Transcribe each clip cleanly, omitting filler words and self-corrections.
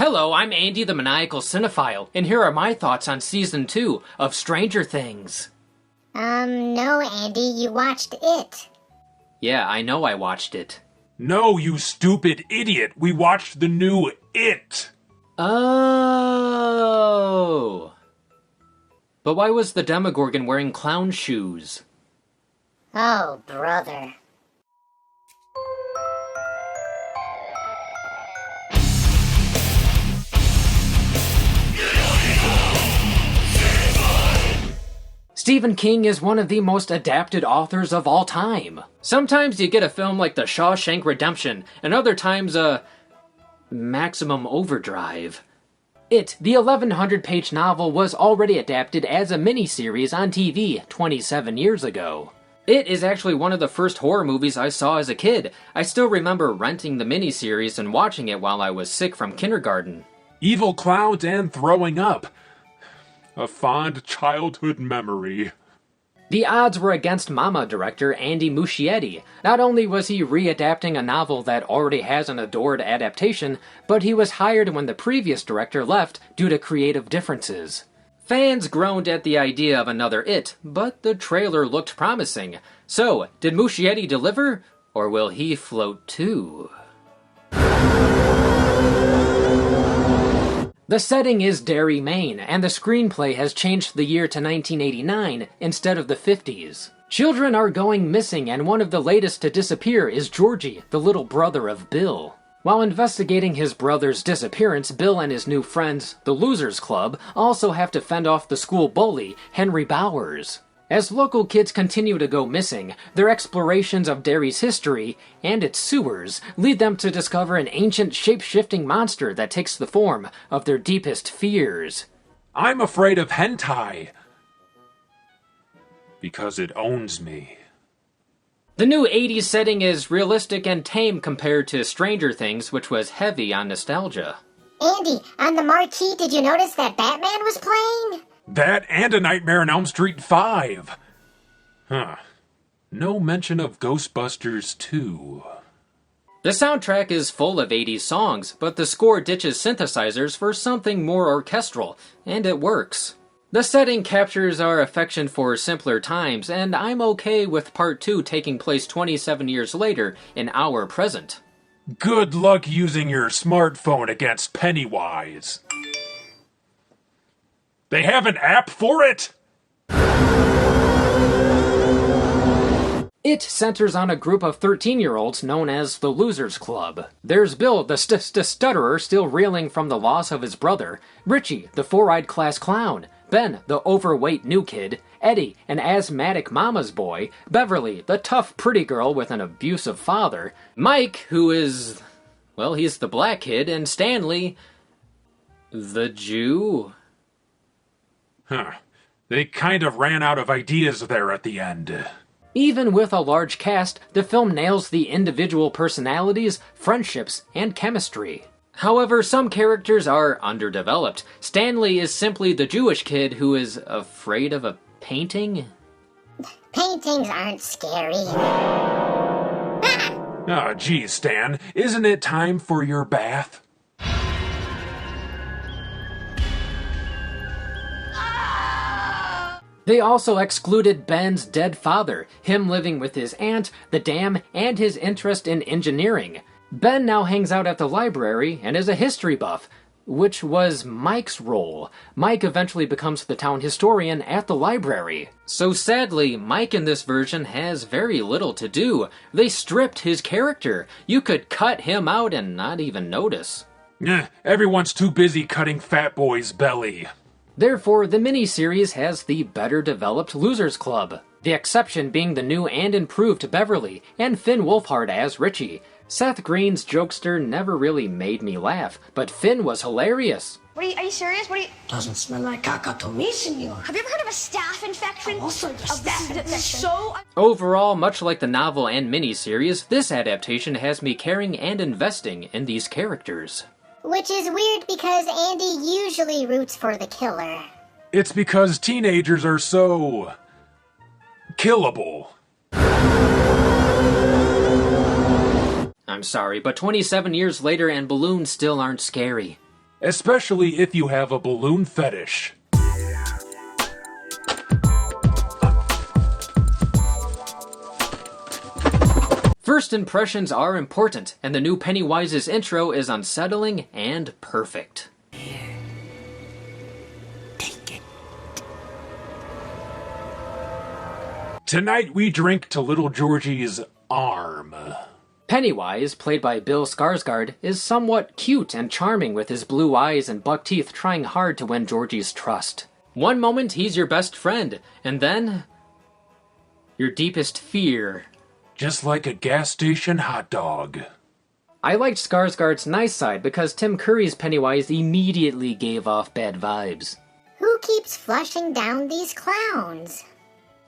Hello, I'm Andy the Maniacal Cinephile, and here are my thoughts on Season 2 of Stranger Things. No, Andy, you watched it. Yeah, I know I watched it. No, you stupid idiot! We watched the new It! Oh! But why was the Demogorgon wearing clown shoes? Oh, brother. Stephen King is one of the most adapted authors of all time. Sometimes you get a film like The Shawshank Redemption, and other times Maximum Overdrive. It, the 1,100-page novel, was already adapted as a miniseries on TV 27 years ago. It is actually one of the first horror movies I saw as a kid. I still remember renting the miniseries and watching it while I was sick from kindergarten. Evil clowns and throwing up. A fond childhood memory. The odds were against Mama director Andy Muschietti. Not only was he readapting a novel that already has an adored adaptation, but he was hired when the previous director left due to creative differences. Fans groaned at the idea of another It, but the trailer looked promising. So, did Muschietti deliver, or will he float too? The setting is Derry, Maine, and the screenplay has changed the year to 1989 instead of the 50s. Children are going missing, and one of the latest to disappear is Georgie, the little brother of Bill. While investigating his brother's disappearance, Bill and his new friends, the Losers Club, also have to fend off the school bully, Henry Bowers. As local kids continue to go missing, their explorations of Derry's history and its sewers lead them to discover an ancient shape-shifting monster that takes the form of their deepest fears. I'm afraid of hentai. Because it owns me. The new 80s setting is realistic and tame compared to Stranger Things, which was heavy on nostalgia. Andy, on the marquee, did you notice that Batman was playing? That and A Nightmare on Elm Street 5. Huh. No mention of Ghostbusters 2. The soundtrack is full of 80s songs, but the score ditches synthesizers for something more orchestral, and it works. The setting captures our affection for simpler times, and I'm okay with Part 2 taking place 27 years later in our present. Good luck using your smartphone against Pennywise. They have an app for it? It centers on a group of 13-year-olds known as the Losers Club. There's Bill, the stutterer, still reeling from the loss of his brother, Richie, the four-eyed class clown, Ben, the overweight new kid, Eddie, an asthmatic mama's boy, Beverly, the tough pretty girl with an abusive father, Mike, who is, well, he's the black kid, and Stanley, the Jew. Huh. They kind of ran out of ideas there at the end. Even with a large cast, the film nails the individual personalities, friendships, and chemistry. However, some characters are underdeveloped. Stanley is simply the Jewish kid who is afraid of a painting. Paintings aren't scary. Ah, geez, Stan, isn't it time for your bath? They also excluded Ben's dead father, him living with his aunt, the dam, and his interest in engineering. Ben now hangs out at the library and is a history buff, which was Mike's role. Mike eventually becomes the town historian at the library. So sadly, Mike in this version has very little to do. They stripped his character. You could cut him out and not even notice. Everyone's too busy cutting Fat Boy's belly. Therefore, the miniseries has the better developed Losers Club. The exception being the new and improved Beverly, and Finn Wolfhard as Richie. Seth Green's jokester never really made me laugh, but Finn was hilarious. Are you serious? Doesn't smell like caca to me, senor. Have you ever heard of a staph infection? Also, the staph This infection. is so... Overall, much like the novel and miniseries, this adaptation has me caring and investing in these characters. Which is weird because Andy usually roots for the killer. It's because teenagers are so... killable. I'm sorry, but 27 years later and balloons still aren't scary. especially if you have a balloon fetish. First impressions are important, and the new Pennywise's intro is unsettling and perfect. Tonight we drink to little Georgie's arm. Pennywise, played by Bill Skarsgård, is somewhat cute and charming with his blue eyes and buck teeth trying hard to win Georgie's trust. One moment he's your best friend, and then your deepest fear. Just like a gas station hot dog. I liked Skarsgård's nice side because Tim Curry's Pennywise immediately gave off bad vibes. Who keeps flushing down these clowns?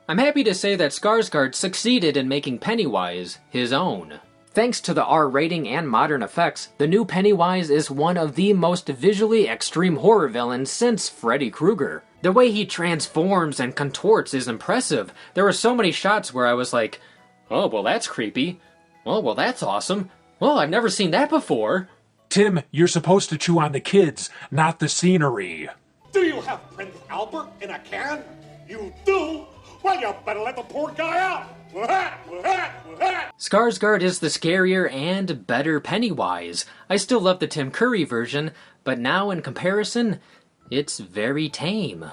I'm happy to say that Skarsgård succeeded in making Pennywise his own. Thanks to the R rating and modern effects, the new Pennywise is one of the most visually extreme horror villains since Freddy Krueger. The way he transforms and contorts is impressive. There were so many shots where I was like, oh, well that's creepy. Oh, well that's awesome. Well, I've never seen that before. Tim, you're supposed to chew on the kids, not the scenery. Do you have Prince Albert in a can? You do? Well, you better let the poor guy out. Skarsgård is the scarier and better Pennywise. I still love the Tim Curry version, but now in comparison, it's very tame.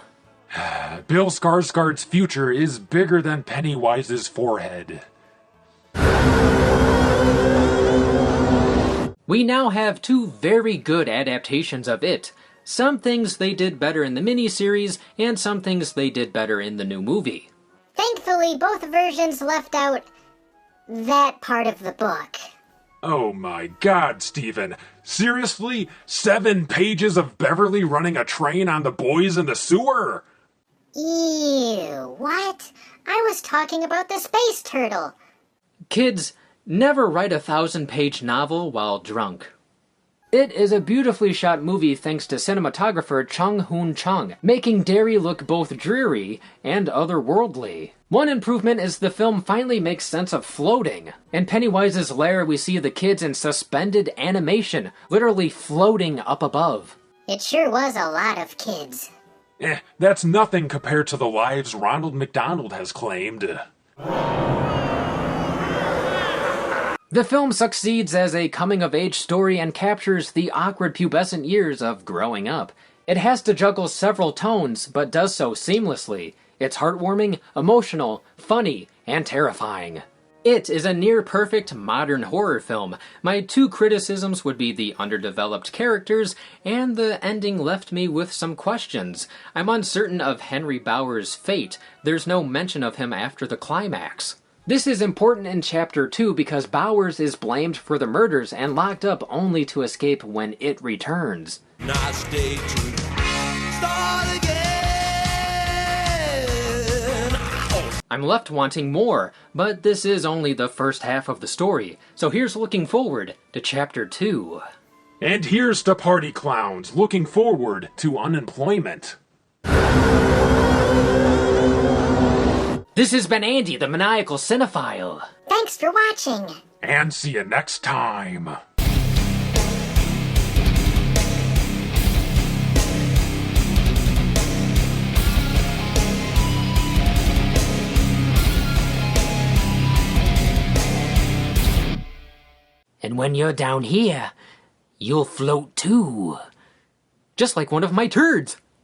Bill Skarsgård's future is bigger than Pennywise's forehead. We now have two very good adaptations of It. Some things they did better in the miniseries, and some things they did better in the new movie. Thankfully, both versions left out that part of the book. Oh my god, Steven. Seriously? 7 pages of Beverly running a train on the boys in the sewer? Ew, what? I was talking about the space turtle. Kids, never write a 1,000-page novel while drunk. It is a beautifully shot movie thanks to cinematographer Chung Hoon Chung, making Derry look both dreary and otherworldly. One improvement is the film finally makes sense of floating. In Pennywise's lair, we see the kids in suspended animation, literally floating up above. It sure was a lot of kids. That's nothing compared to the lives Ronald McDonald has claimed. The film succeeds as a coming-of-age story and captures the awkward pubescent years of growing up. It has to juggle several tones, but does so seamlessly. It's heartwarming, emotional, funny, and terrifying. It is a near-perfect modern horror film. My two criticisms would be the underdeveloped characters, and the ending left me with some questions. I'm uncertain of Henry Bauer's fate. There's no mention of him after the climax. This is important in Chapter 2 because Bowers is blamed for the murders and locked up only to escape when it returns. Nice day to start again. I'm left wanting more, but this is only the first half of the story, so here's looking forward to Chapter 2. And here's to party clowns looking forward to unemployment. This has been Andy, the Maniacal Cinephile. Thanks for watching. And see you next time. And when you're down here, you'll float too. Just like one of my turds.